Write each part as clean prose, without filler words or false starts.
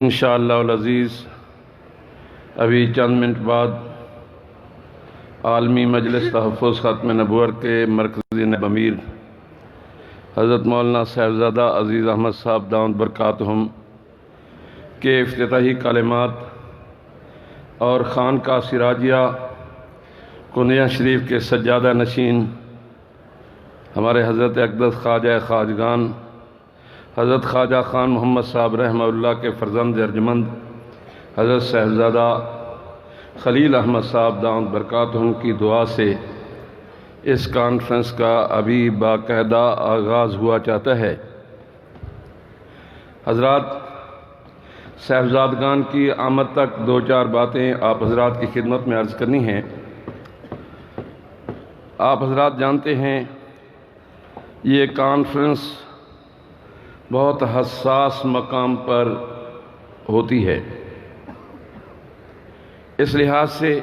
انشاءاللہ العزیز ابھی چند منٹ بعد عالمی مجلس تحفظ ختم نبوت کے مرکزی نائب امیر حضرت مولانا صاحبزادہ عزیز احمد صاحب دامت برکاتہم کے افتتاحی کلمات اور خانقاہ سراجیہ کنیہ شریف کے سجادہ نشین ہمارے حضرت اقدس خواجہ خواجگان حضرت خواجہ خان محمد صاحب رحمہ اللہ کے فرزند ارجمند حضرت صاحبزادہ خلیل احمد صاحب دامت برکاتہم کی دعا سے اس کانفرنس کا ابھی باقاعدہ آغاز ہوا چاہتا ہے۔ حضرات، صاحبزادگان کی آمد تک دو چار باتیں آپ حضرات کی خدمت میں عرض کرنی ہیں۔ آپ حضرات جانتے ہیں یہ کانفرنس بہت حساس مقام پر ہوتی ہے، اس لحاظ سے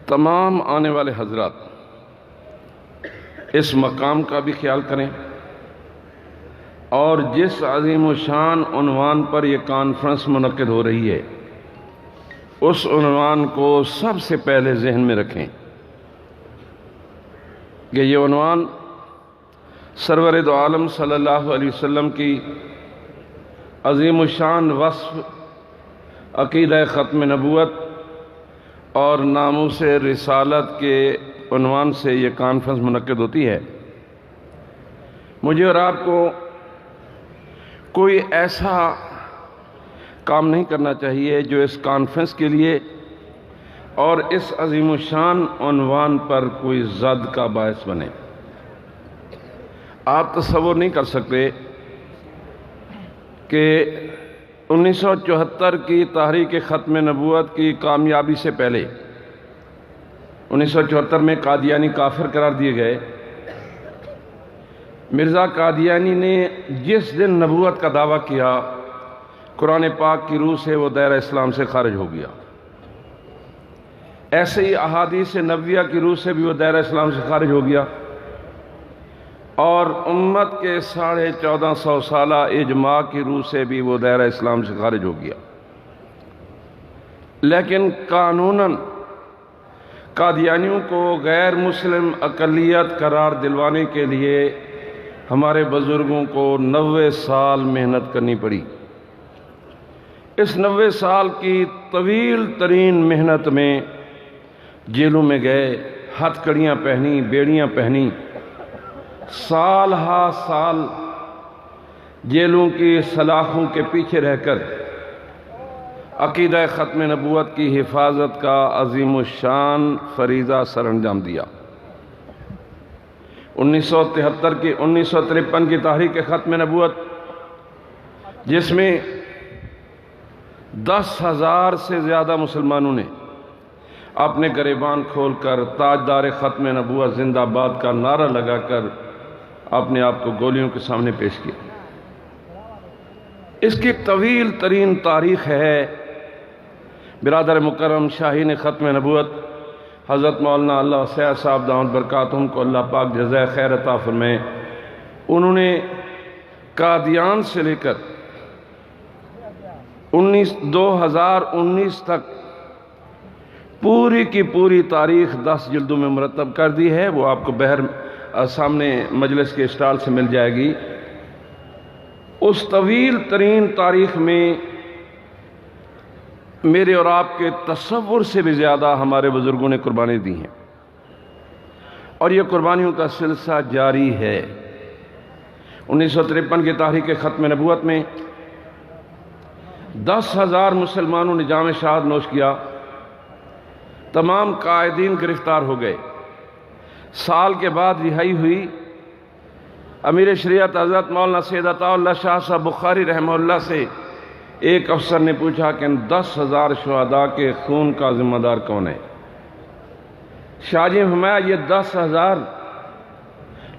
تمام آنے والے حضرات اس مقام کا بھی خیال کریں اور جس عظیم الشان عنوان پر یہ کانفرنس منعقد ہو رہی ہے اس عنوان کو سب سے پہلے ذہن میں رکھیں کہ یہ عنوان سرور دو عالم صلی اللہ علیہ وسلم کی عظیم الشان وصف عقیدہ ختم نبوت اور ناموس رسالت کے عنوان سے یہ کانفرنس منعقد ہوتی ہے۔ مجھے اور آپ کو کوئی ایسا کام نہیں کرنا چاہیے جو اس کانفرنس کے لیے اور اس عظیم الشان عنوان پر کوئی زد کا باعث بنے۔ آپ تصور نہیں کر سکتے کہ 1974 کی تحریک ختم نبوت کی کامیابی سے پہلے 1974 میں قادیانی کافر قرار دیے گئے۔ مرزا قادیانی نے جس دن نبوت کا دعویٰ کیا قرآن پاک کی روح سے وہ دائرہ اسلام سے خارج ہو گیا۔ ایسے ہی احادیث نبویہ کی روح سے بھی وہ دائرہ اسلام سے خارج ہو گیا اور امت کے 1450 سالہ اجماع کی روح سے بھی وہ دائرہ اسلام سے خارج ہو گیا۔ لیکن قانوناً قادیانیوں کو غیر مسلم اقلیت قرار دلوانے کے لیے ہمارے بزرگوں کو 90 سال محنت کرنی پڑی۔ اس 90 سال کی طویل ترین محنت میں جیلوں میں گئے، ہتھ کڑیاں پہنی، بیڑیاں پہنی، سال ہا سال جیلوں کی سلاخوں کے پیچھے رہ کر عقیدہ ختم نبوت کی حفاظت کا عظیم الشان فریضہ سر انجام دیا۔ 1953 کی تحریک ختم نبوت جس میں 10,000 سے زیادہ مسلمانوں نے اپنے گریبان کھول کر تاجدار ختم نبوت زندہ باد کا نعرہ لگا کر اپنے آپ کو گولیوں کے سامنے پیش کیا۔ اس کی طویل ترین تاریخ ہے۔ برادر مکرم شاہین ختم نبوت حضرت مولانا اللہ سید صاحب دامت برکاتہم کو اللہ پاک جزائے خیر عطا فرمائے، انہوں نے قادیان سے لے کر 2019 تک پوری کی پوری تاریخ 10 جلدوں میں مرتب کر دی ہے۔ وہ آپ کو سامنے مجلس کے اسٹال سے مل جائے گی۔ اس طویل ترین تاریخ میں میرے اور آپ کے تصور سے بھی زیادہ ہمارے بزرگوں نے قربانی دی ہیں اور یہ قربانیوں کا سلسلہ جاری ہے۔ 1953 کی تحریک ختم نبوت میں 10,000 مسلمانوں نے جام شہادت نوش کیا، تمام قائدین گرفتار ہو گئے۔ سال کے بعد رہائی ہوئی۔ امیر شریعت حضرت مولانا سید عطا اللہ شاہ صاحب بخاری رحمہ اللہ سے ایک افسر نے پوچھا کہ ان 10,000 شہداء کے خون کا ذمہ دار کون ہے؟ شاہ جی فرمایا یہ 10,000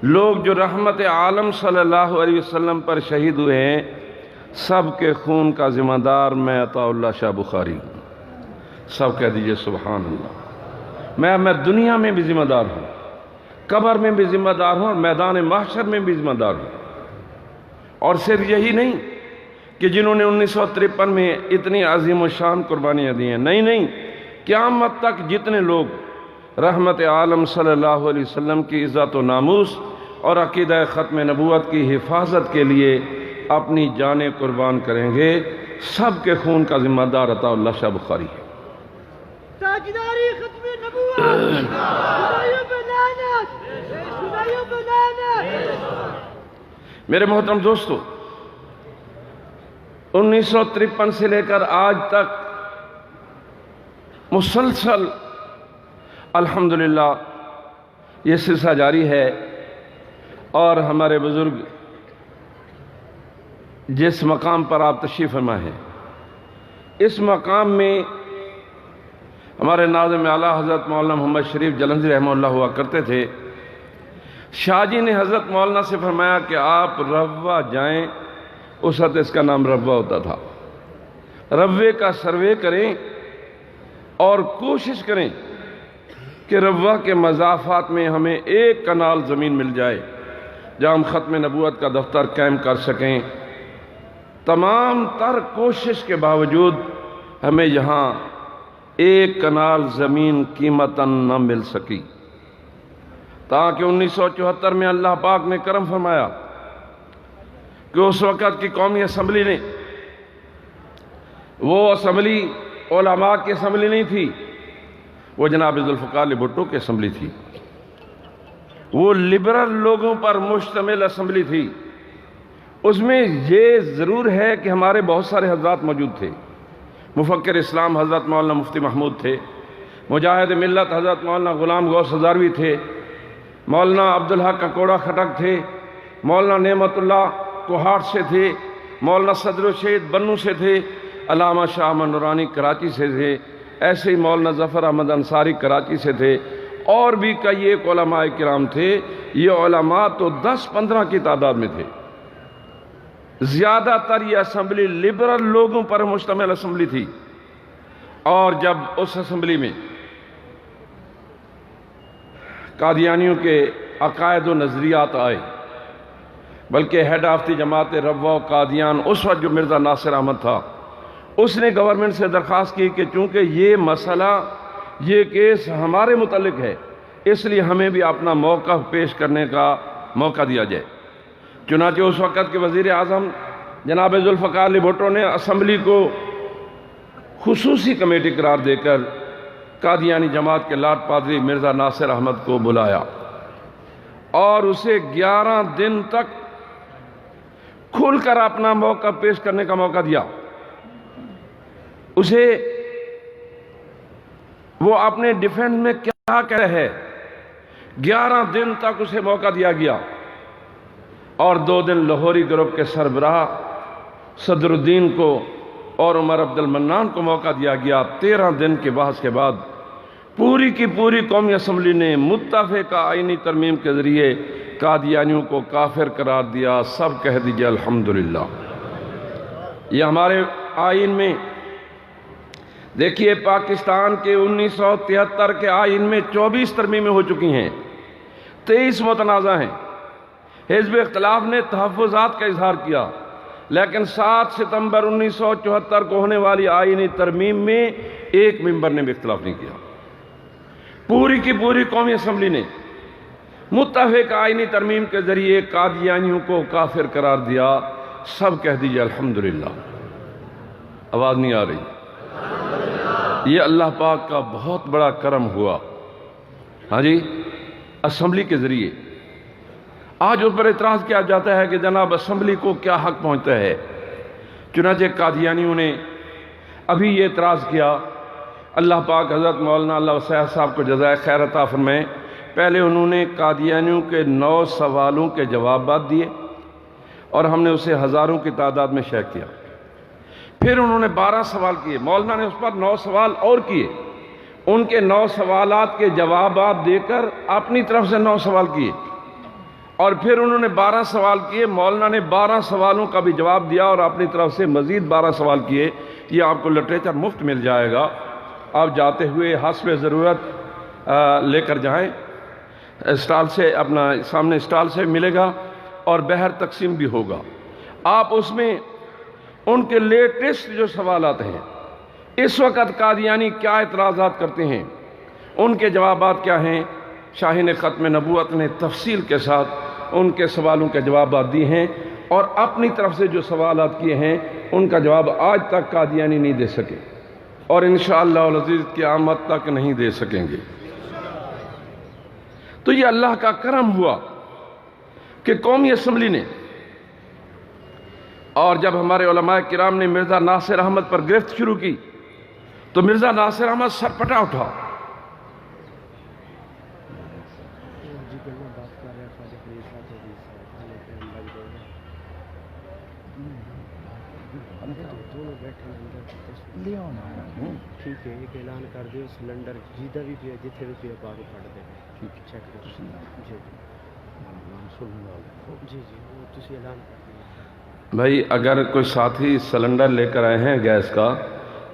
لوگ جو رحمت عالم صلی اللہ علیہ وسلم پر شہید ہوئے ہیں، سب کے خون کا ذمہ دار میں عطا اللہ شاہ بخاری ہوں۔ سب کہہ دیجئے سبحان اللہ۔ میں دنیا میں بھی ذمہ دار ہوں، قبر میں بھی ذمہ دار ہوں اور میدان محشر میں بھی ذمہ دار ہوں۔ اور صرف یہی نہیں، کہ جنہوں نے 1953 میں اتنی عظیم و شان قربانیاں دی ہیں. نہیں قیامت تک جتنے لوگ رحمت عالم صلی اللہ علیہ وسلم کی عزت و ناموس اور عقیدہ ختم نبوت کی حفاظت کے لیے اپنی جانیں قربان کریں گے، سب کے خون کا ذمہ دار عطا اللہ شاہ بخاری ہے. تاجداری ختم نبوت میرے محترم دوستو، 1953 سے لے کر آج تک مسلسل الحمدللہ یہ سلسلہ جاری ہے، اور ہمارے بزرگ جس مقام پر آپ تشریف فرما ہیں، اس مقام میں ہمارے ناظم اعلیٰ حضرت مولانا محمد شریف جلندھری رحمہ اللہ ہوا کرتے تھے. شاہ جی نے حضرت مولانا سے فرمایا کہ آپ روا جائیں. اس وقت اس کا نام روا ہوتا تھا. روے کا سروے کریں اور کوشش کریں کہ روا کے مضافات میں ہمیں ایک کنال زمین مل جائے جہاں ہم ختم نبوت کا دفتر قائم کر سکیں. تمام تر کوشش کے باوجود ہمیں یہاں ایک کنال زمین قیمتاً نہ مل سکی، تاکہ 1974 میں اللہ پاک نے کرم فرمایا کہ اس وقت کی قومی اسمبلی نے، وہ اسمبلی علماء کی اسمبلی نہیں تھی، وہ جناب ذوالفقار علی بھٹو کی اسمبلی تھی. وہ لبرل لوگوں پر مشتمل اسمبلی تھی. اس میں یہ ضرور ہے کہ ہمارے بہت سارے حضرات موجود تھے. مفکر اسلام حضرت مولانا مفتی محمود تھے، مجاہد ملت حضرت مولانا غلام غوث ہزاروی تھے، مولانا عبدالحق ککوڑا کھٹک تھے، مولانا نعمت اللہ کوہاٹ سے تھے، مولانا صدر الشہید بنو سے تھے، علامہ شاہ احمد نورانی کراچی سے تھے، ایسے ہی مولانا ظفر احمد انصاری کراچی سے تھے، اور بھی کئی ایک علماء کرام تھے. یہ علماء تو 10-15 کی تعداد میں تھے. زیادہ تر یہ اسمبلی لبرل لوگوں پر مشتمل اسمبلی تھی. اور جب اس اسمبلی میں قادیانیوں کے عقائد و نظریات آئے، بلکہ ہیڈ آف دی جماعت روا و قادیان اس وقت جو مرزا ناصر احمد تھا، اس نے گورنمنٹ سے درخواست کی کہ چونکہ یہ مسئلہ، یہ کیس ہمارے متعلق ہے، اس لیے ہمیں بھی اپنا موقف پیش کرنے کا موقع دیا جائے. چنانچہ اس وقت کے وزیر اعظم جناب ذوالفقار علی بھٹو نے اسمبلی کو خصوصی کمیٹی قرار دے کر قادیانی جماعت کے لاٹ پادری مرزا ناصر احمد کو بلایا اور اسے 11 دن تک کھل کر اپنا موقع پیش کرنے کا موقع دیا. اسے وہ اپنے ڈیفینس میں کیا کہہ رہے ہے، 11 دن تک اسے موقع دیا گیا. اور 2 دن لاہوری گروپ کے سربراہ صدر الدین کو اور عمر عبد المنان کو موقع دیا گیا. 13 دن کے بحث کے بعد پوری کی پوری قومی اسمبلی نے متفقہ آئینی ترمیم کے ذریعے قادیانیوں کو کافر قرار دیا. سب کہہ دیجئے الحمدللہ. یہ ہمارے آئین میں دیکھیے، پاکستان کے 1973 کے آئین میں 24 ترمیمیں ہو چکی ہیں، 23 متنازع ہیں. حزب اختلاف نے تحفظات کا اظہار کیا، لیکن 7 ستمبر 1974 کو ہونے والی آئینی ترمیم میں ایک ممبر نے بھی اختلاف نہیں کیا. پوری کی پوری قومی اسمبلی نے متفق آئینی ترمیم کے ذریعے قادیانیوں کو کافر قرار دیا. سب کہہ دیجئے الحمدللہ. آواز نہیں آ رہی. یہ اللہ پاک کا بہت بڑا کرم ہوا. ہاں جی، اسمبلی کے ذریعے. آج اس پر اعتراض کیا جاتا ہے کہ جناب اسمبلی کو کیا حق پہنچتا ہے. چنانچہ قادیانیوں نے ابھی یہ اعتراض کیا. اللہ پاک حضرت مولانا اللہ وسیع صاحب کو جزائے خیر عطا فرمائے. پہلے انہوں نے قادیانیوں کے 9 سوالوں کے جوابات دیے اور ہم نے اسے ہزاروں کی تعداد میں شیئر کیا. پھر انہوں نے 12 سوال کیے. مولانا نے اس پر 9 سوال اور کیے. ان کے 9 سوالات کے جوابات دے کر اپنی طرف سے 9 سوال کیے. اور پھر انہوں نے 12 سوال کیے. مولانا نے 12 سوالوں کا بھی جواب دیا اور اپنی طرف سے مزید 12 سوال کیے. یہ آپ کو لٹریچر مفت مل جائے گا. آپ جاتے ہوئے حسب ضرورت لے کر جائیں. اسٹال سے، اپنا سامنے اسٹال سے ملے گا اور بہر تقسیم بھی ہوگا. آپ اس میں ان کے لیٹسٹ جو سوالات ہیں، اس وقت قادیانی کیا اعتراضات کرتے ہیں، ان کے جوابات کیا ہیں، شاہین ختم نبوت نے تفصیل کے ساتھ ان کے سوالوں کے جوابات دیے ہیں، اور اپنی طرف سے جو سوالات کیے ہیں ان کا جواب آج تک قادیانی نہیں دے سکے، اور انشاءاللہ العزیز قیامت تک نہیں دے سکیں گے۔ تو یہ اللہ کا کرم ہوا کہ قومی اسمبلی نے، اور جب ہمارے علماء کرام نے مرزا ناصر احمد پر گرفت شروع کی تو مرزا ناصر احمد سرپٹا اٹھا۔ ٹھیک ہے، ایک اعلان کر دیو، سلنڈر جیدہ بھی پیا جتھے بھی پیا پا کے پڑھ دے۔ ٹھیک ہے، چیک کرو جی جی جی، وہ تسی اعلان کر دیں۔ بھائی اگر کوئی ساتھی سلنڈر لے کر آئے ہیں گیس کا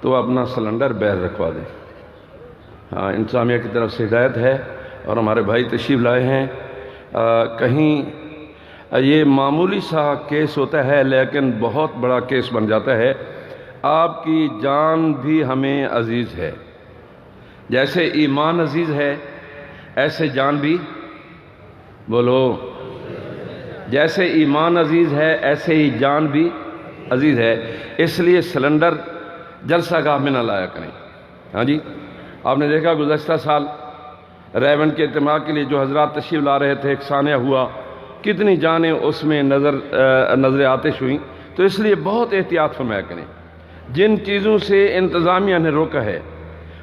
تو وہ اپنا سلنڈر باہر رکھوا دیں۔ ہاں، انتظامیہ کی طرف سے ہدایت ہے، اور ہمارے بھائی تشریف لائے ہیں۔ کہیں یہ معمولی سا کیس ہوتا ہے لیکن بہت بڑا کیس بن جاتا ہے۔ آپ کی جان بھی ہمیں عزیز ہے، جیسے ایمان عزیز ہے ایسے جان بھی، بولو، جیسے ایمان عزیز ہے ایسے ہی جان بھی عزیز ہے۔ اس لیے سلنڈر جلسہ گاہ میں نہ لایا کریں۔ ہاں جی، آپ نے دیکھا گزشتہ سال ریون کے اجتماع کے لیے جو حضرات تشریف لا رہے تھے، ایک سانحہ ہوا، کتنی جانیں اس میں نظر آتش ہوئیں۔ تو اس لیے بہت احتیاط فرمایا کریں۔ جن چیزوں سے انتظامیہ نے روکا ہے،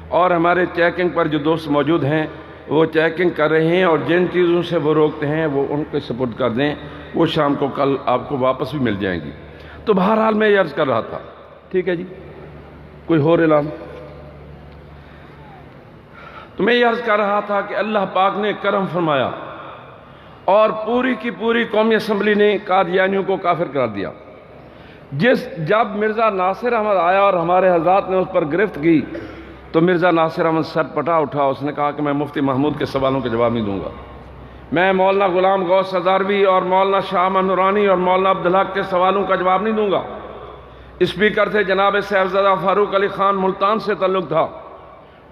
اور ہمارے چیکنگ پر جو دوست موجود ہیں وہ چیکنگ کر رہے ہیں، اور جن چیزوں سے وہ روکتے ہیں وہ ان کو سپورٹ کر دیں، وہ شام کو کل آپ کو واپس بھی مل جائیں گی۔ تو بہرحال میں یہ عرض کر رہا تھا، ٹھیک ہے جی، کوئی اور اعلان؟ تو میں یہ عرض کر رہا تھا کہ اللہ پاک نے کرم فرمایا اور پوری کی پوری قومی اسمبلی نے قادیانیوں کو کافر قرار دیا۔ جب مرزا ناصر احمد آیا اور ہمارے حضرات نے اس پر گرفت کی تو مرزا ناصر احمد سر پٹا اٹھا، اس نے کہا کہ میں مفتی محمود کے سوالوں کے جواب نہیں دوں گا، میں مولانا غلام غوث ہزاروی اور مولانا شاہ احمد نورانی اور مولانا عبدالحق کے سوالوں کا جواب نہیں دوں گا۔ اسپیکر تھے جناب صاحبزادہ فاروق علی خان، ملتان سے تعلق تھا۔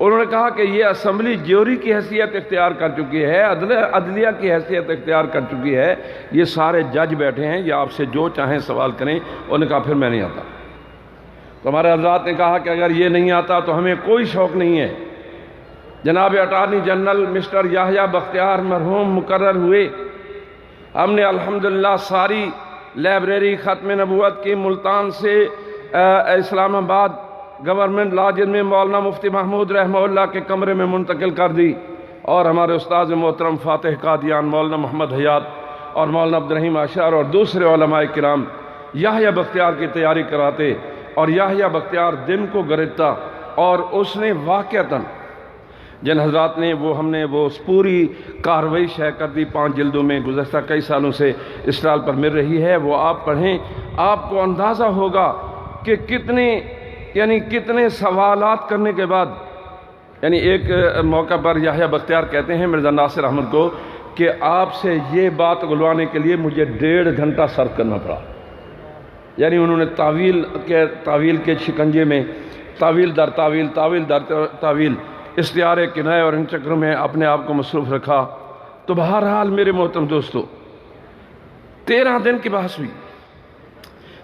انہوں نے کہا کہ یہ اسمبلی جیوری کی حیثیت اختیار کر چکی ہے، عدلیہ کی حیثیت اختیار کر چکی ہے، یہ سارے جج بیٹھے ہیں، یہ آپ سے جو چاہیں سوال کریں۔ انہوں نے کہا پھر میں نہیں آتا۔ تو ہمارے حضرات نے کہا کہ اگر یہ نہیں آتا تو ہمیں کوئی شوق نہیں ہے۔ جناب اٹارنی جنرل مسٹر یحییٰ بختیار مرحوم مقرر ہوئے۔ ہم نے الحمدللہ ساری لائبریری ختم نبوت کی ملتان سے اسلام آباد گورنمنٹ لاجن میں مولانا مفتی محمود رحمہ اللہ کے کمرے میں منتقل کر دی، اور ہمارے استاد محترم فاتح قادیان مولانا محمد حیات اور مولانا عبدالرحیم اشعر اور دوسرے علماء کرام یحییٰ بختیار کی تیاری کراتے، اور یحییٰ بختیار دن کو گرتا، اور اس نے واقعتاً جن حضرات نے ہم نے وہ پوری کارروائی شائع کر دی 5 جلدوں میں، گزشتہ کئی سالوں سے اسٹال پر مل رہی ہے، وہ آپ پڑھیں، آپ کو اندازہ ہوگا کہ کتنے سوالات کرنے کے بعد، ایک موقع پر یحییٰ بختیار کہتے ہیں مرزا ناصر احمد کو کہ آپ سے یہ بات گلوانے کے لیے مجھے 1.5 گھنٹہ صرف کرنا پڑا۔ انہوں نے تعویل کے شکنجے میں تعویل در تعویل استعارے کنائے اور ان چکروں میں اپنے آپ کو مصروف رکھا۔ تو بہرحال میرے محترم دوستو، 13 دن کی بحث ہوئی،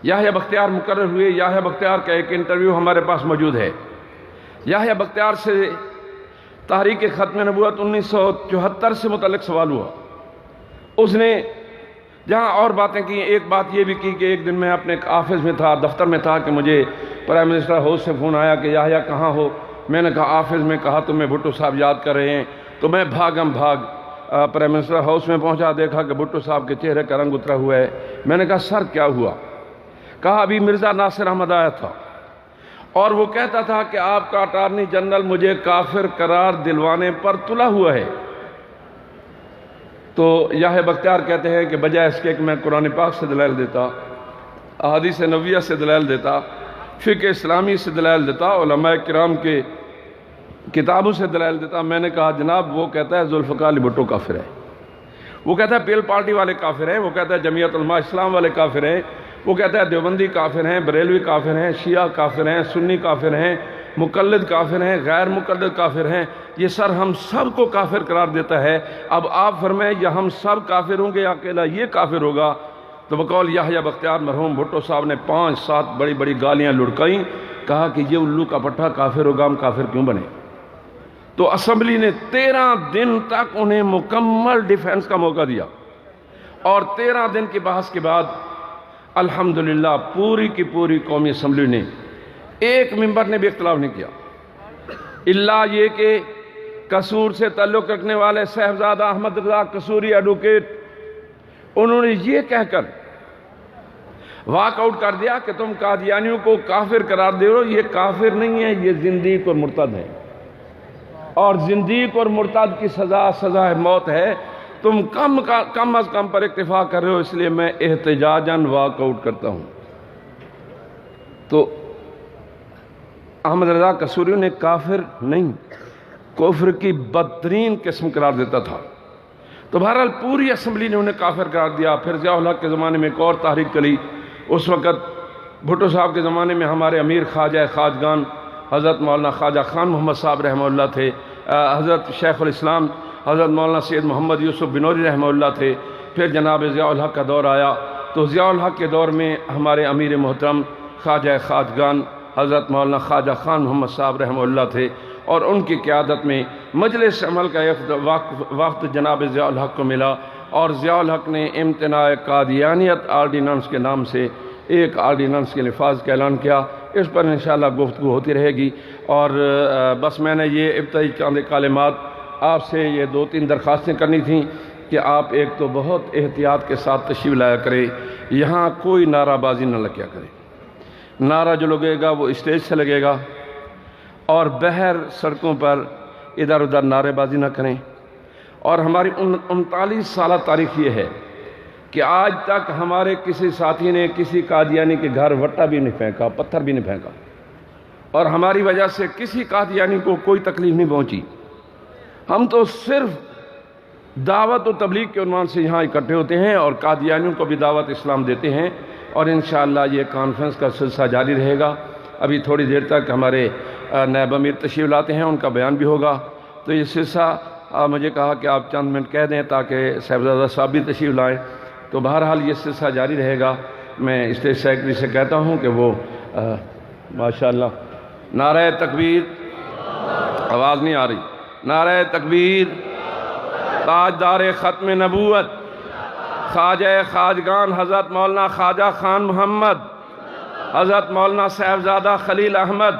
یحییٰ بختیار مقرر ہوئے۔ یحییٰ بختیار کا ایک انٹرویو ہمارے پاس موجود ہے۔ یحییٰ بختیار سے تحریک ختم نبوت 1974 سے متعلق سوال ہوا۔ اس نے جہاں اور باتیں کی، ایک بات یہ بھی کی کہ ایک دن میں اپنے آفس میں تھا، دفتر میں تھا، کہ مجھے پرائم منسٹر ہاؤس سے فون آیا کہ یحییٰ کہاں ہو؟ میں نے کہا آفس میں۔ کہا تو میں بھٹو صاحب یاد کر رہے ہیں۔ تو میں بھاگ پرائم منسٹر ہاؤس میں پہنچا، دیکھا کہ بھٹو صاحب کے چہرے کا رنگ اترا ہوا ہے۔ میں نے کہا سر کیا ہوا؟ کہا ابھی مرزا ناصر احمد آیا تھا اور وہ کہتا تھا کہ آپ کا اٹارنی جنرل مجھے کافر قرار دلوانے پر تلا ہوا ہے۔ تو یحییٰ بختیار کہتے ہیں کہ بجائے اس کے کہ میں قرآن پاک سے دلائل دیتا، احادیث نبویہ سے دلائل دیتا، فقہ اسلامی سے دلائل دیتا، علماء کرام کے کتابوں سے دلائل دیتا، میں نے کہا جناب وہ کہتا ہے ذوالفقار علی بھٹو کافر ہے، وہ کہتا ہے پیل پارٹی والے کافر ہیں، وہ کہتا ہے جمعیت علماء اسلام والے کافر ہیں، وہ کہتا ہے دیوبندی کافر ہیں، بریلوی کافر ہیں، شیعہ کافر ہیں، سنی کافر ہیں، مقلد کافر ہیں، غیر مقلد کافر ہیں، یہ سر ہم سب کو کافر قرار دیتا ہے۔ اب آپ فرمائیں یا ہم سب کافر ہوں گے یا اکیلا یہ کافر ہوگا؟ تو بقول یحییٰ بختیار مرحوم بھٹو صاحب نے 5-7 بڑی بڑی گالیاں لڑکائیں، کہا کہ یہ الو کا پٹھا کافر ہوگا، ہم کافر کیوں بنے؟ تو اسمبلی نے 13 دن تک انہیں مکمل ڈیفینس کا موقع دیا، اور 13 دن کی بحث کے بعد الحمدللہ پوری کی پوری قومی اسمبلی نے ایک ممبر نے بھی اختلاف نہیں کیا، الا یہ کہ قصور سے تعلق رکھنے والے صاحبزادہ احمد رضا قصوری ایڈوکیٹ، انہوں نے یہ کہہ کر واک آؤٹ کر دیا کہ تم قادیانیوں کو کافر قرار دے رہو، یہ کافر نہیں ہے، یہ زندیق اور مرتد ہے، اور زندیق اور مرتد کی سزا موت ہے، تم کم از کم پر اکتفا کر رہے ہو، اس لیے میں احتجاجاً واک آؤٹ کرتا ہوں۔ تو احمد رضا قصوری نے کافر نہیں، کفر کی بدترین قسم قرار دیتا تھا۔ تو بہرحال پوری اسمبلی نے انہیں کافر قرار دیا۔ پھر ضیاء الحق کے زمانے میں ایک اور تحریک چلی، اس وقت بھٹو صاحب کے زمانے میں ہمارے امیر خواجہ خواجگان حضرت مولانا خواجہ خان محمد صاحب رحمہ اللہ تھے، حضرت شیخ الاسلام حضرت مولانا سید محمد یوسف بنوری رحمہ اللہ تھے۔ پھر جناب ضیاء الحق کا دور آیا، تو ضیاء الحق کے دور میں ہمارے امیر محترم خواجہ خواجگان حضرت مولانا خواجہ خان محمد صاحب رحمہ اللہ تھے، اور ان کی قیادت میں مجلس عمل کا ایک وقت جناب ضیاء الحق کو ملا، اور ضیاء الحق نے امتناع قادیانیت آرڈیننس کے نام سے ایک آرڈیننس کے نفاذ کا اعلان کیا۔ اس پر انشاءاللہ گفتگو ہوتی رہے گی، اور بس میں نے یہ ابتدائی چند کلمات آپ سے یہ 2-3 درخواستیں کرنی تھیں کہ آپ ایک تو بہت احتیاط کے ساتھ تشریف لایا کریں، یہاں کوئی نعرہ بازی نہ لگیا کرے، نعرہ جو لگے گا وہ اسٹیج سے لگے گا، اور بہر سڑکوں پر ادھر ادھر نعرے بازی نہ کریں۔ اور ہماری 39 سالہ تاریخ یہ ہے کہ آج تک ہمارے کسی ساتھی نے کسی قادیانی کے گھر وٹا بھی نہیں پھینکا، پتھر بھی نہیں پھینکا، اور ہماری وجہ سے کسی قادیانی کو کوئی تکلیف نہیں پہنچی۔ ہم تو صرف دعوت و تبلیغ کے عنوان سے یہاں اکٹھے ہوتے ہیں، اور قادیانیوں کو بھی دعوت اسلام دیتے ہیں، اور انشاءاللہ یہ کانفرنس کا سلسلہ جاری رہے گا۔ ابھی تھوڑی دیر تک ہمارے نائب امیر تشریف لاتے ہیں، ان کا بیان بھی ہوگا۔ تو یہ سلسلہ مجھے کہا کہ آپ چند منٹ کہہ دیں تاکہ صاحبزادہ صاحب بھی تشریف لائیں، تو بہرحال یہ سلسلہ جاری رہے گا۔ میں اسٹیج سیکرٹری سے کہتا ہوں کہ وہ ماشاءاللہ نعرہ تکبیر، آواز نہیں آ رہی، نعرہ تکبیر، تاجدار ختم نبوت خواجہ خواجگان حضرت مولانا خواجہ خان محمد، حضرت مولانا صاحبزادہ خلیل احمد،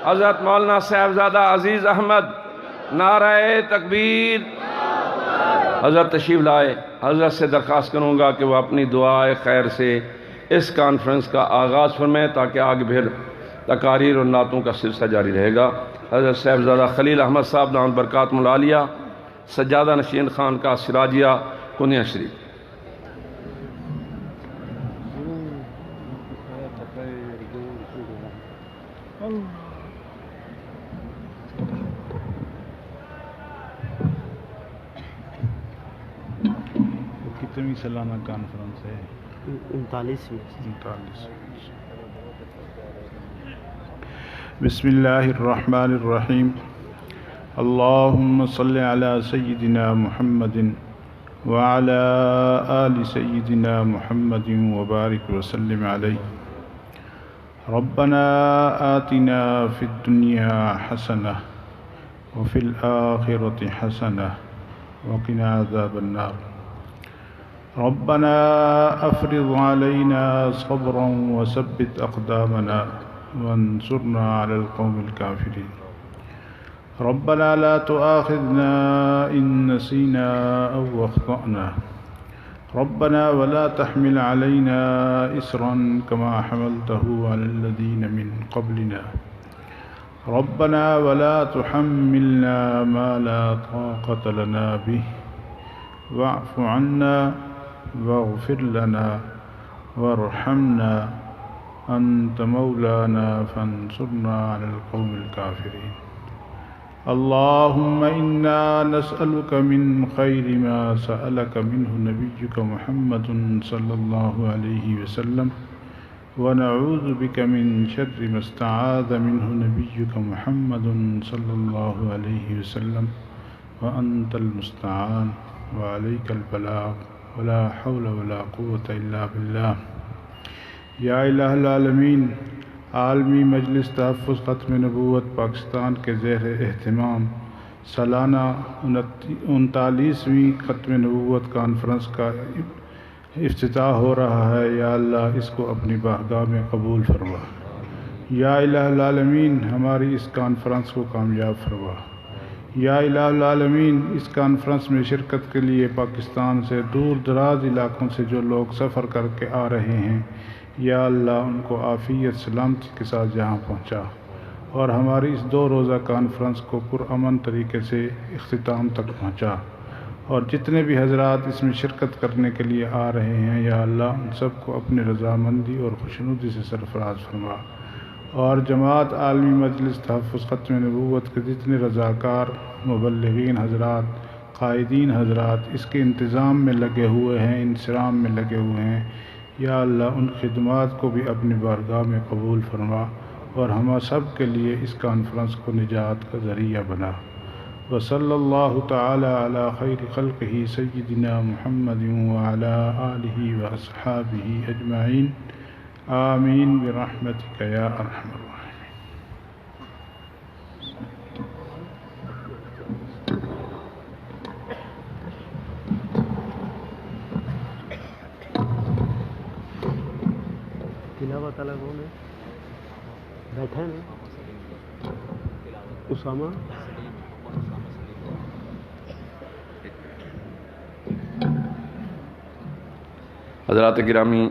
حضرت مولانا صاحبزادہ عزیز احمد، نعرہ تکبیر۔ حضرت تشریف لائے، حضرت سے درخواست کروں گا کہ وہ اپنی دعائے خیر سے اس کانفرنس کا آغاز فرمائیں تاکہ آگے پھر تقاریر اور نعتوں کا سلسلہ جاری رہے گا۔ حضرت صاحبزادہ خلیل احمد صاحب دامت برکاتہم العالیہ، سجادہ نشین خان کا سراجیہ، کنیہ شریف۔ کتنی سالانہ کانفرنس ہے؟ 39 بسم اللہ الرحمن الرحیم، اللہم صلی علی سیدنا محمد وعلی آل سیدنا محمد وبارک وسلم علیہ۔ ربنا آتنا فی الدنیا حسنہ وفی الآخرۃ حسنہ وقنا عذاب النار۔ ربنا افرض علينا صبرا وثبت اقدامنا وانصرنا على القوم الكافرين۔ ربنا لا تؤاخذنا ان نسينا او اخطأنا، ربنا ولا تحمل علينا إصرا كما حملته على الذين من قبلنا، ربنا ولا تحملنا ما لا طاقة لنا به، واعف عنا واغفر لنا وارحمنا أنت مولانا فانصرنا على القوم الكافرين۔ اللهم إنا نسألك من خير ما سألك منه نبيك محمد صلى الله عليه وسلم، ونعوذ بك من شر ما استعاذ منه نبيك محمد صلى الله عليه وسلم وأنت المستعان وعليك البلاغ ولا حول ولا قوة إلا بالله. یا الہ العالمین، عالمی مجلس تحفظ ختم نبوت پاکستان کے زیر اہتمام سالانہ 39ویں ختم نبوت کانفرنس کا افتتاح ہو رہا ہے. یا اللہ اس کو اپنی بارگاہ میں قبول فرما. یا الہ العالمین ہماری اس کانفرنس کو کامیاب فرما. یا الہ العالمین اس کانفرنس میں شرکت کے لیے پاکستان سے دور دراز علاقوں سے جو لوگ سفر کر کے آ رہے ہیں، یا اللہ ان کو عافیت سلامتی کے ساتھ یہاں پہنچا اور ہماری اس 2 روزہ کانفرنس کو پرامن طریقے سے اختتام تک پہنچا. اور جتنے بھی حضرات اس میں شرکت کرنے کے لیے آ رہے ہیں، یا اللہ ان سب کو اپنی رضامندی اور خوشنودی سے سرفراز فرما. اور جماعت عالمی مجلس تحفظ ختم نبوت کے جتنے رضاکار، مبلغین حضرات، قائدین حضرات اس کے انتظام میں لگے ہوئے ہیں، انصرام میں لگے ہوئے ہیں، یا اللہ ان خدمات کو بھی اپنی بارگاہ میں قبول فرما اور ہم سب کے لیے اس کانفرنس کو نجات کا ذریعہ بنا. وصلی اللہ تعالی علی خیر خلقہ سیدنا محمد وعلی آلہ واصحابہ اجمعین. آمین برحمتک یا ارحم الراحمین. تلاوت والا کون ہے؟ بیٹھا ہے نا اسامہ. حضرات گرامی،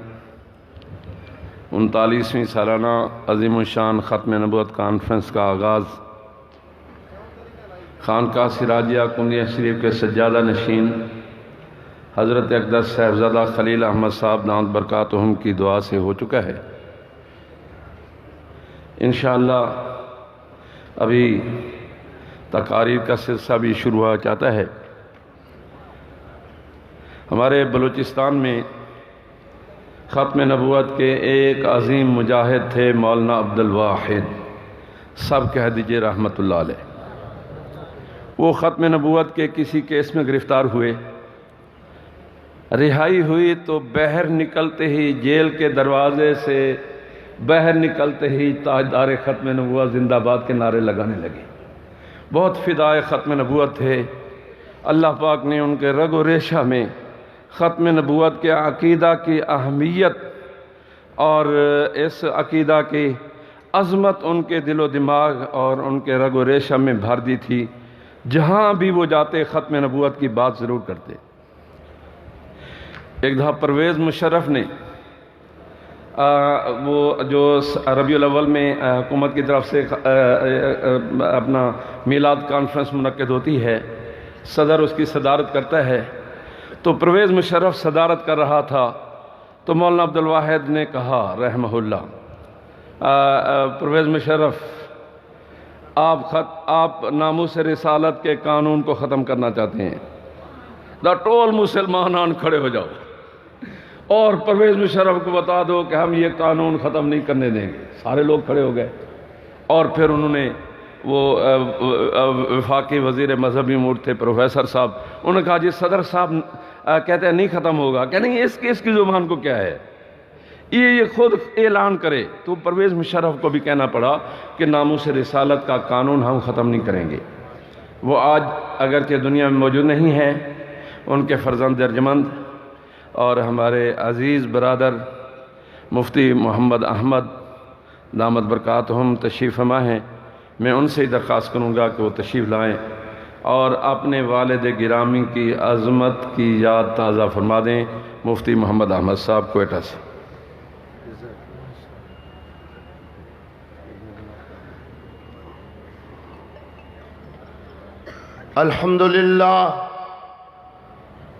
39ویں سالانہ عظیم الشان ختم نبوت کانفرنس کا آغاز خانقاہ سراجیہ کنڈیہ شریف کے سجادہ نشین حضرت اقدس صاحبزادہ خلیل احمد صاحب دامت برکاتہم کی دعا سے ہو چکا ہے. انشاءاللہ ابھی تقاریر کا سلسلہ بھی شروع ہوا چاہتا ہے. ہمارے بلوچستان میں ختم نبوت کے ایک عظیم مجاہد تھے مولانا عبدالواحد، سب کہہ دیجئے رحمت اللہ علیہ. وہ ختم نبوت کے کسی کیس میں گرفتار ہوئے، رہائی ہوئی تو باہر نکلتے ہی جیل کے دروازے سے باہر نکلتے ہی تاجدار ختم نبوت زندہ باد کے نعرے لگانے لگے. بہت فدائے ختم نبوت تھے. اللہ پاک نے ان کے رگ و ریشہ میں ختم نبوت کے عقیدہ کی اہمیت اور اس عقیدہ کی عظمت ان کے دل و دماغ اور ان کے رگ و ریشہ میں بھر دی تھی. جہاں بھی وہ جاتے ختم نبوت کی بات ضرور کرتے. ایک دفعہ پرویز مشرف نے وہ جو ربیع الاول میں حکومت کی طرف سے اپنا میلاد کانفرنس منعقد ہوتی ہے، صدر اس کی صدارت کرتا ہے، تو پرویز مشرف صدارت کر رہا تھا تو مولانا عبدالواحد نے کہا رحمہ اللہ، پرویز مشرف آپ ناموس رسالت کے قانون کو ختم کرنا چاہتے ہیں، دا ٹول مسلمانان کھڑے ہو جاؤ اور پرویز مشرف کو بتا دو کہ ہم یہ قانون ختم نہیں کرنے دیں گے. سارے لوگ کھڑے ہو گئے اور پھر انہوں نے وہ وفاقی وزیر مذہبی امور تھے پروفیسر صاحب، انہوں نے کہا جی صدر صاحب کہتے ہیں نہیں ختم ہوگا. کہ نہیں، اس کی زبان کو کیا ہے، یہ خود اعلان کرے. تو پرویز مشرف کو بھی کہنا پڑا کہ ناموس رسالت کا قانون ہم ختم نہیں کریں گے. وہ آج اگرچہ دنیا میں موجود نہیں ہے، ان کے فرزند ارجمند اور ہمارے عزیز برادر مفتی محمد احمد دامت برکاتہم تشریف فرما ہیں. میں ان سے ہی درخواست کروں گا کہ وہ تشریف لائیں اور اپنے والد گرامی کی عظمت کی یاد تازہ فرما دیں. مفتی محمد احمد صاحب کوئٹہ سے.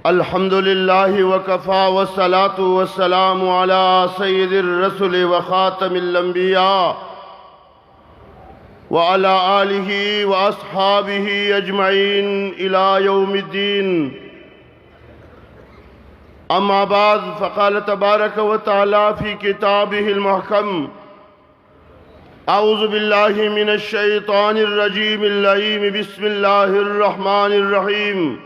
الحمدللہ وکفا والصلاة والسلام علی سید الرسل وخاتم الانبیاء وعلی آلہ واصحابہ اجمعین الی یوم الدین. أما بعد فقال تبارك وتعالى في كتابه المحكم أعوذ بالله من الشيطان الرجيم اللعين بسم الله الرحمن الرحيم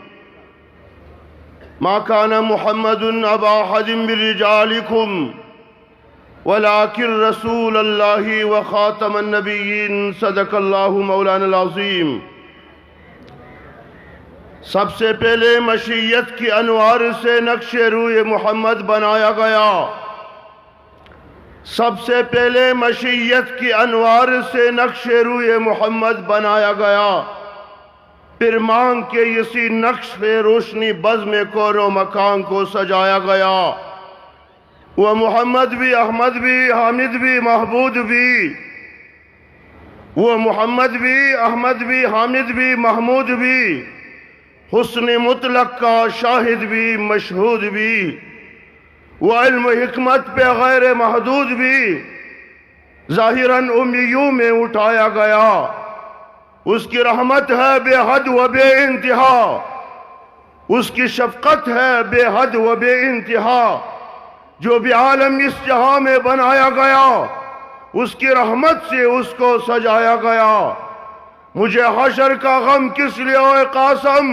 ما كان محمد أبا أحد من رجالكم ولكن رسول الله وخاتم النبيين صدق الله مولانا العظيم. سب سے پہلے مشیت کی انوار سے نقش روئے محمد بنایا گیا. سب سے پہلے مشیت کی انوار سے نقش روئے محمد بنایا گیا. پھر مانگ کے اسی نقش پہ روشنی بزم کور و مکان کو سجایا گیا. وہ محمد بھی، احمد بھی، حامد بھی، محمود بھی. وہ محمد بھی، احمد بھی، حامد بھی، محمود بھی، حسن مطلق کا شاہد بھی، مشہود بھی. وہ علم حکمت پہ غیر محدود بھی ظاہراً امیوں میں اٹھایا گیا. اس کی رحمت ہے بے حد و بے انتہا، اس کی شفقت ہے بے حد و بے انتہا. جو بھی عالم اس جہاں میں بنایا گیا اس کی رحمت سے اس کو سجایا گیا. مجھے حشر کا غم کس لیے اے قاسم،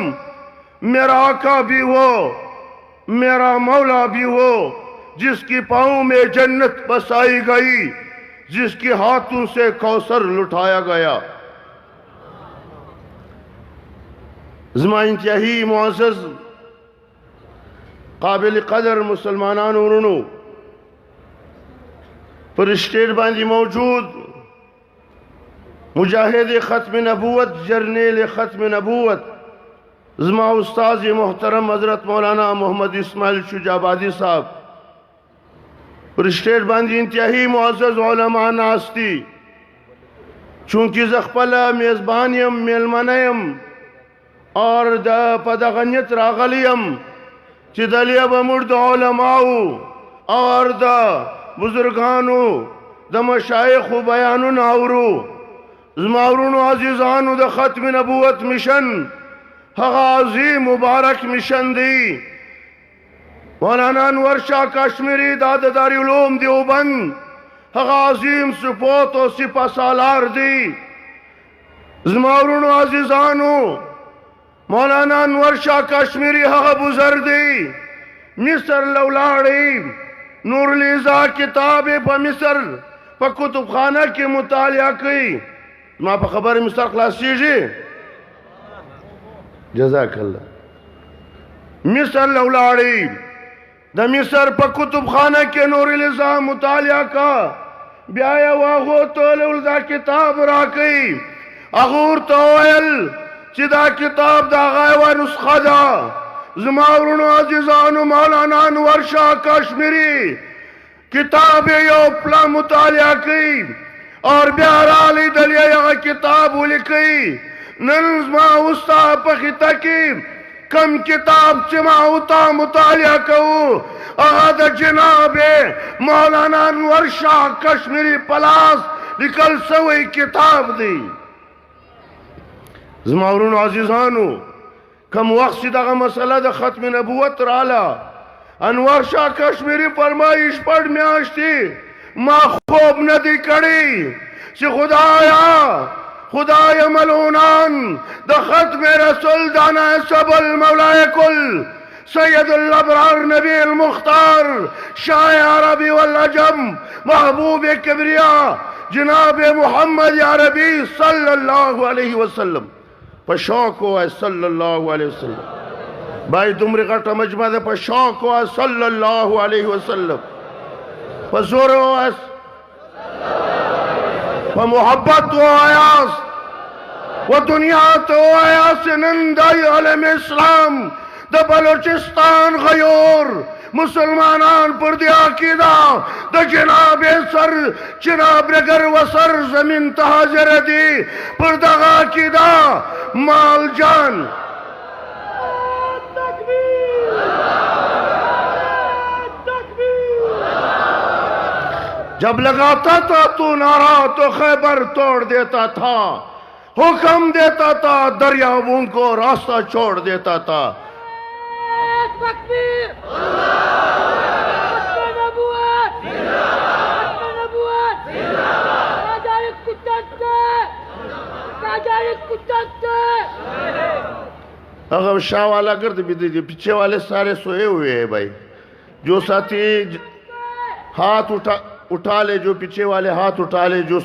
میرا آقا بھی ہو، میرا مولا بھی ہو، جس کی پاؤں میں جنت بسائی گئی، جس کی ہاتھوں سے کوثر لٹایا گیا. زما انتہائی معزز قابل قدر مسلمانان ورنو پر اسٹیٹ باندھی موجود مجاہد ختم نبوت، جرنیل ختم نبوت زما استاذ محترم حضرت مولانا محمد اسماعیل شجاع آبادی صاحب، پر اسٹیٹ باندھی انتہائی معزز علماء ناستی. چونکہ زخپل میزبانیم میلمنیم اور دا پدغنیت راغلیم چی دلیا بمرد علماء اور دا بزرگانو دا مشایخ و بیانو ناورو. زماورونو عزیزانو دا ختم نبوت مشن حقا عظیم مبارک مشن دی. مولانا انور شاہ کشمیری داد داری علوم دیوبند حقا عظیم سپوت و سپہ سالار دی. زماورونو عزیزانو مولانا انور شاہ کشمیری حقا بزر دی. مصر لولاڑی نور لیزا کتاب پا مصر پا کتب خانہ کی مطالعہ کی. ما پا خبر مصر خلاصی جی جزاک اللہ. مصر لولاڑی دا مصر پا کتب خانہ کے نور لیزا مطالعہ کا بیایا واغو تو لولزا کتاب راکی. اغور تویل چی دا کتاب دا غائوہ نسخہ دا. زماورونو عزیزانو مولانا انور شاہ کشمیری کتاب یو پلا مطالعہ کی اور بیارالی دلیہ یہاں کتاب لکھی. ننزما استا پخیتا کی کم کتاب چما ہوتا مطالعہ کہو اغاد جناب مولانا انور شاہ کشمیری پلاس لکل سوئی کتاب دی. زماورون عزیزانو کم وقت سی دا مسئلہ دا ختم نبوت رالا انور شاہ کشمیری فرمائش پڑھ میں آشتی ما خوب ندی کڑی سی خدایا ملونان دا ختم رسول دانا سب المولائے کل سید الابرار نبی المختار شاہ عربی والعجم محبوب کبریا جناب محمد عربی صلی اللہ علیہ وسلم. پشوق ہوا صلی اللہ علیہ وسلم. بھائی دمری غٹا مجمع دے پشوق ہوا صلی اللہ علیہ وسلم. پزور ہوا محبت ہوا آیاس و دنیا تو آیاس نندائی علم اسلام دا بلوچستان غیور مسلمانان پر دی عقیدہ دا جناب سر جناب رگر و سر زمین تحاضر دی پر دا عقیدہ مال جان. جب لگاتا تھا تو نعرہ تو خیبر توڑ دیتا تھا، حکم دیتا تھا دریاؤں کو راستہ چھوڑ دیتا تھا. تکبیر ختم نبوت ختم نبوت تاجر کتت اگر شاہ والا کرتے بھی دیجئے پیچھے والے سارے سوئے ہوئے ہیں بھائی جو ساتھی ہاتھ اٹھا لے جو پیچھے والے ہاتھ اٹھا لے جو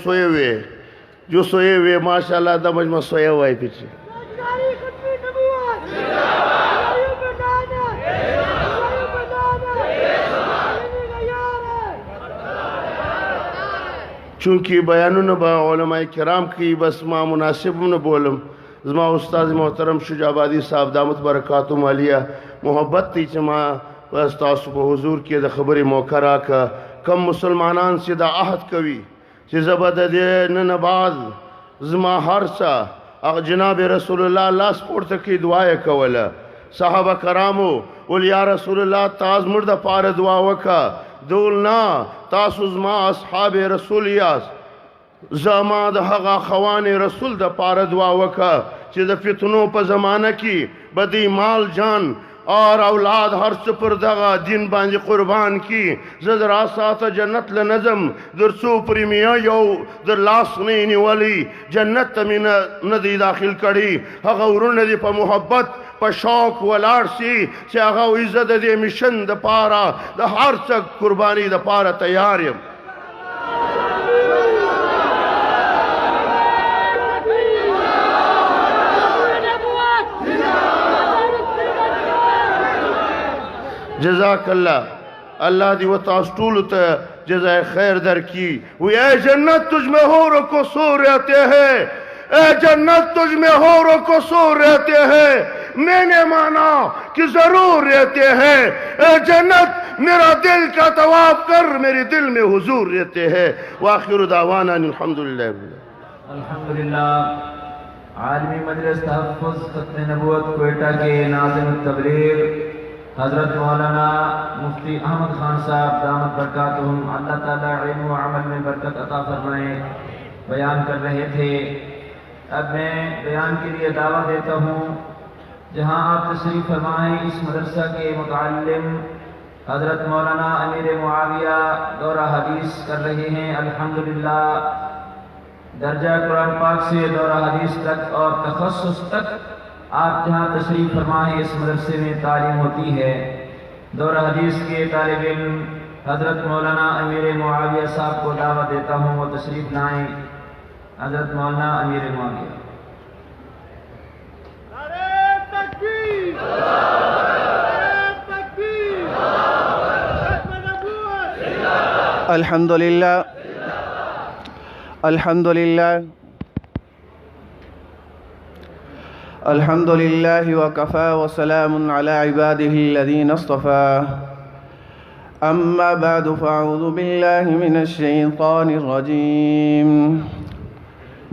سوئے ہوئے ماشاءاللہ دا مجمع سوئے ہوا ہے پیچھے تاجداری ختم نبوت چونکہ بیانو نبا علماء کرام کی بس ما مناسب نہ بولم زما استاذ محترم شجاع آبادی صاحب دامت برکاتہم علیہ محبت تی چما بس تاسو کو حضور کی دا خبری موقع راکا کم مسلمانان سے دا عہد کوي چې زبد دے ننباد زما ہرسا جناب رسول اللہ لاس پورته کی دعائے کولا صحابہ کرامو ول یا رسول اللہ تاز مرد پار دعا وکا دولنا تاسو زما اصحاب رسول یاس زما د هغه خوان رسول د پار دعا وکا چې د فتنو په زمانہ کی بدی مال جان اور اولاد ہر سپر دغا دین باندې قربان کی زدر آسات جنت لنظم در سو پریمیا یو در لاس نینی ولی جنت تمین ندی داخل کری اغورن ندی پا محبت پا شوق والار سی چی اغاو عزت دی مشن دا پارا دا ہر سک قربانی دا پارا تیاریم جزاک اللہ دی و تاسطولتا جزائے خیر در کی وہ اے جنت تجھ میں ہو رو کو سو رہتے ہیں اے جنت تجھ میں ہو رو کو سو رہتے ہیں میں نے مانا کہ ضرور رہتے ہیں اے جنت میرا دل کا طواف کر میرے دل میں حضور رہتے ہیں وآخر دعوانا الحمدللہ الحمدللہ عالمی مجلس تحفظ ختم نبوت کوئٹہ کے ناظم التبلیغ حضرت مولانا مفتی احمد خان صاحب دامت برکاتہم اللہ تعالیٰ علم و عمل میں برکت عطا فرمائے بیان کر رہے تھے اب میں بیان کے لیے دعویٰ دیتا ہوں جہاں آپ تشریف فرمائیں اس مدرسہ کے متعلم حضرت مولانا امیر معاویہ دورہ حدیث کر رہے ہیں الحمدللہ درجہ قرآن پاک سے دورہ حدیث تک اور تخصص تک آپ جہاں تشریف فرمائیں اس مدرسے میں تعلیم ہوتی ہے دورہ حدیث کے طالب علم حضرت مولانا امیر معاویہ صاحب کو دعوت دیتا ہوں وہ تشریف لائیں حضرت مولانا امیر معاویہ تکبیر ختم نبوت الحمدللہ الحمدللہ الحمد لله وكفى وسلام على عباده الذين اصطفى أما بعد فأعوذ بالله من الشيطان الرجيم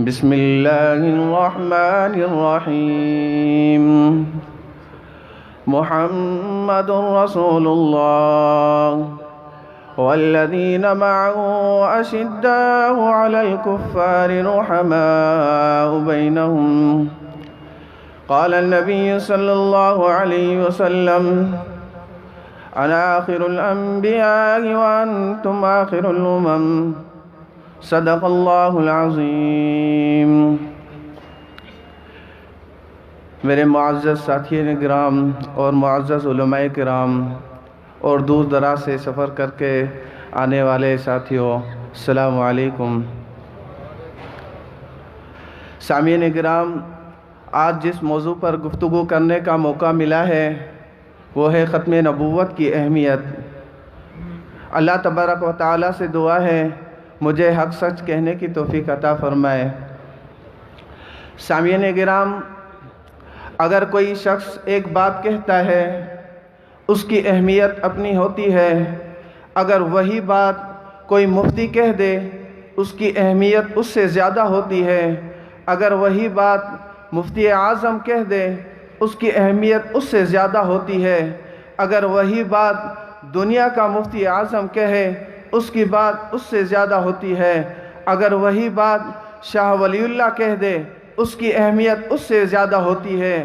بسم الله الرحمن الرحيم محمد رسول الله والذين معه أشداء على الكفار رحماء بينهم قال النبي صلى الله عليه وسلم أنا آخر الأنبياء وأنتم آخر الأمم صدق الله العظيم میرے معزز ساتھیین کرام اور معزز علماء کرام اور دور دراز سے سفر کر کے آنے والے ساتھیوں السلام علیکم سامعین کرام آج جس موضوع پر گفتگو کرنے کا موقع ملا ہے وہ ہے ختم نبوت کی اہمیت اللہ تبارک و تعالیٰ سے دعا ہے مجھے حق سچ کہنے کی توفیق عطا فرمائے سامعین کرام اگر کوئی شخص ایک بات کہتا ہے اس کی اہمیت اپنی ہوتی ہے اگر وہی بات کوئی مفتی کہہ دے اس کی اہمیت اس سے زیادہ ہوتی ہے اگر وہی بات مفتی اعظم کہہ دے اس کی اہمیت اس سے زیادہ ہوتی ہے اگر وہی بات دنیا کا مفتی اعظم کہے اس کی بات اس سے زیادہ ہوتی ہے اگر وہی بات شاہ ولی اللہ کہہ دے اس کی اہمیت اس سے زیادہ ہوتی ہے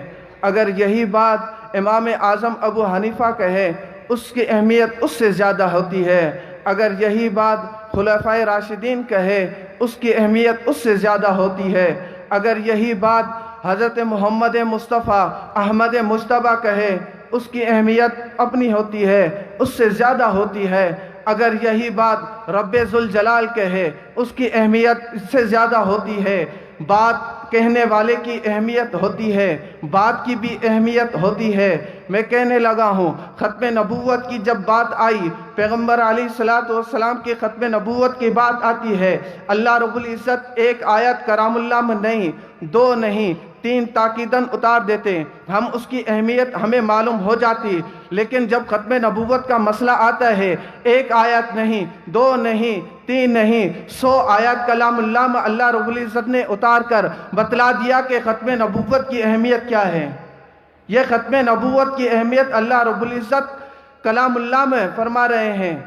اگر یہی بات امام اعظم ابو حنیفہ کہے اس کی اہمیت اس سے زیادہ ہوتی ہے، اگر یہی بات خلفائے راشدین کہے اس کی اہمیت اس سے زیادہ ہوتی ہے، اگر یہی بات حضرت محمد مصطفیٰ احمد مجتبیٰ کہے اس کی اہمیت اپنی ہوتی ہے، اس سے زیادہ ہوتی ہے، اگر یہی بات رب ذوالجلال کہے اس کی اہمیت اس سے زیادہ ہوتی ہے۔ بات کہنے والے کی اہمیت ہوتی ہے، بات کی بھی اہمیت ہوتی ہے۔ میں کہنے لگا ہوں ختم نبوت کی جب بات آئی، پیغمبر علیہ السلام کی ختم نبوت کی بات آتی ہے، اللہ رب العزت ایک آیت کرام اللہ میں نہیں، 2 نہیں 3 تاکیداً اتار دیتے، ہم اس کی اہمیت ہمیں معلوم ہو جاتی۔ لیکن جب ختم نبوت کا مسئلہ آتا ہے، ایک آیت نہیں، 2 نہیں 3 نہیں، 100 آیات کلام اللہ میں اللہ رب العزت نے اتار کر بتلا دیا کہ ختم نبوت کی اہمیت کیا ہے۔ یہ ختم نبوت کی اہمیت اللہ رب العزت کلام اللہ میں فرما رہے ہیں۔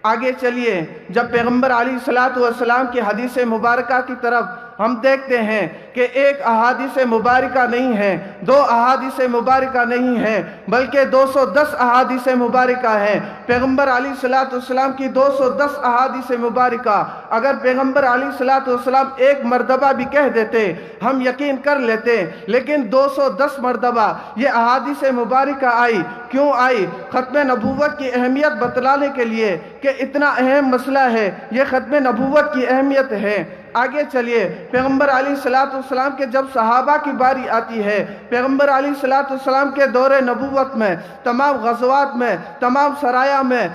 آگے چلیے، جب پیغمبر علیہ السلام کی حدیث مبارکہ کی طرف ہم دیکھتے ہیں کہ ایک احادیث مبارکہ نہیں ہے، 2 احادیث مبارکہ نہیں ہے، بلکہ 210 احادیث مبارکہ ہیں۔ پیغمبر علیہ السلام کی 210 احادیث مبارکہ اگر پیغمبر علیہ السلام ایک مرتبہ بھی کہہ دیتے ہم یقین کر لیتے، لیکن 210 مرتبہ یہ احادیث مبارکہ آئی۔ کیوں آئی؟ ختم نبوت کی اہمیت بتلانے کے لیے کہ اتنا اہم مسئلہ ہے، یہ ختم نبوت کی اہمیت ہے۔ آگے چلیے، پیغمبر علیہ السلام کے جب صحابہ کی باری آتی ہے، پیغمبر علیہ السلام کے دور نبوت میں تمام غزوات میں، تمام سرایا میں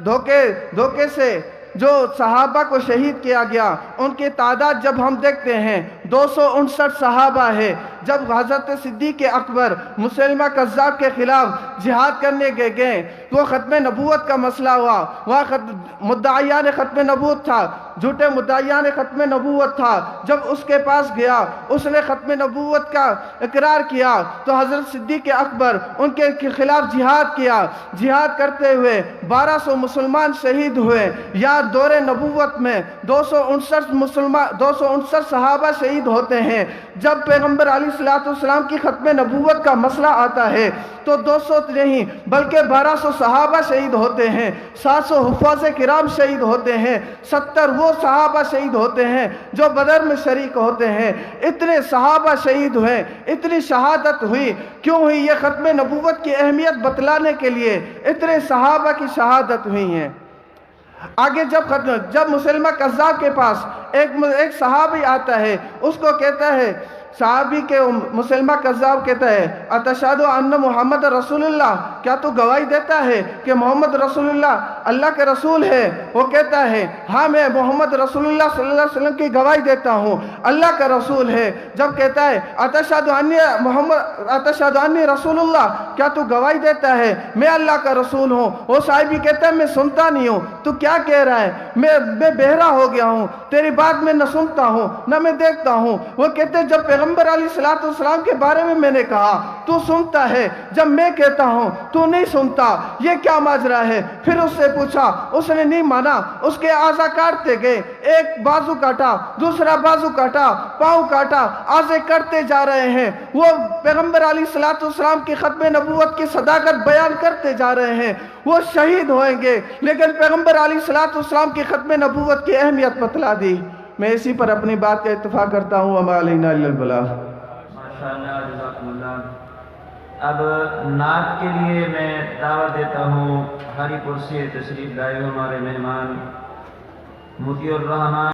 دھوکے سے جو صحابہ کو شہید کیا گیا، ان کی تعداد جب ہم دیکھتے ہیں 259 صحابہ ہے۔ جب حضرت صدیق اکبر مسلمہ کذاب کے خلاف جہاد کرنے گئے تو ختم نبوت کا مسئلہ ہوا، وہاں مدعیان ختم نبوت تھا، جھوٹے مدعیان ختم نبوت تھا۔ جب اس کے پاس گیا، اس نے ختم نبوت کا اقرار کیا تو حضرت صدیق اکبر ان کے خلاف جہاد کیا۔ جہاد کرتے ہوئے 1200 مسلمان شہید ہوئے۔ یا دور نبوت میں 259 صحابہ شہید ہوتے ہیں۔ جب پیغمبر علیہ السلام کی ختم نبوت کا مسئلہ آتا ہے تو 200 نہیں بلکہ 1200 صحابہ شہید ہوتے ہیں، 700 حفاظ کرام شہید ہوتے ہیں، 70 وہ صحابہ شہید ہوتے ہیں جو بدر میں شریک ہوتے ہیں۔ اتنے صحابہ شہید ہوئے، اتنی شہادت ہوئی۔ کیوں ہوئی؟ یہ ختم نبوت کی اہمیت بتلانے کے لیے اتنے صحابہ کی شہادت ہوئی ہیں۔ آگے جب مسلمہ کذاب کے پاس ایک صحابی آتا ہے، اس کو کہتا ہے، صحابی کے مسلمہ کذاب کہتا ہے، اتشہد ان محمد رسول اللہ، کیا تو گواہی دیتا ہے کہ محمد رسول اللہ اللہ کے رسول ہے؟ وہ کہتا ہے، ہاں میں محمد رسول اللہ صلی اللہ علیہ وسلم کی گواہی دیتا ہوں، اللہ کا رسول ہے۔ جب کہتا ہے اتشہد انی رسول اللہ، کیا تو گواہی دیتا ہے میں اللہ کا رسول ہوں؟ وہ صحابی کہتا ہے، میں سنتا نہیں ہوں، تو کیا کہہ رہا ہے؟ میں بہرا ہو گیا ہوں، تیری بات میں نہ سنتا ہوں نہ میں دیکھتا ہوں۔ وہ کہتے ہیں، جب پیغمبر علیہ السلام کے بارے میں نے کہا تو سنتا ہے، جب میں کہتا ہوں تو نہیں سنتا، یہ کیا ماجرا ہے؟ پھر اس سے پوچھا، اس نے نہیں مانا، اس کے اعضاء کاٹتے گئے، ایک بازو کاٹا، دوسرا بازو کاٹا، پاؤں کاٹا، اعضاء کرتے جا رہے ہیں۔ وہ پیغمبر علیہ السلام کی ختم نبوت کی صداقت بیان کرتے جا رہے ہیں، وہ شہید ہوئیں گے، لیکن پیغمبر علیہ السلام کی ختم نبوت کی اہمیت بتلا دی۔ میں اسی پر اپنی بات کا اتفاق کرتا ہوں۔ وما علینا الا البلاغ۔ ماشاءاللہ، جزاکم اللہ۔ اب نعت کے لیے میں دعوت دیتا ہوں ہری پور سے تشریف لائے ہمارے مہمان مطیع الرحمان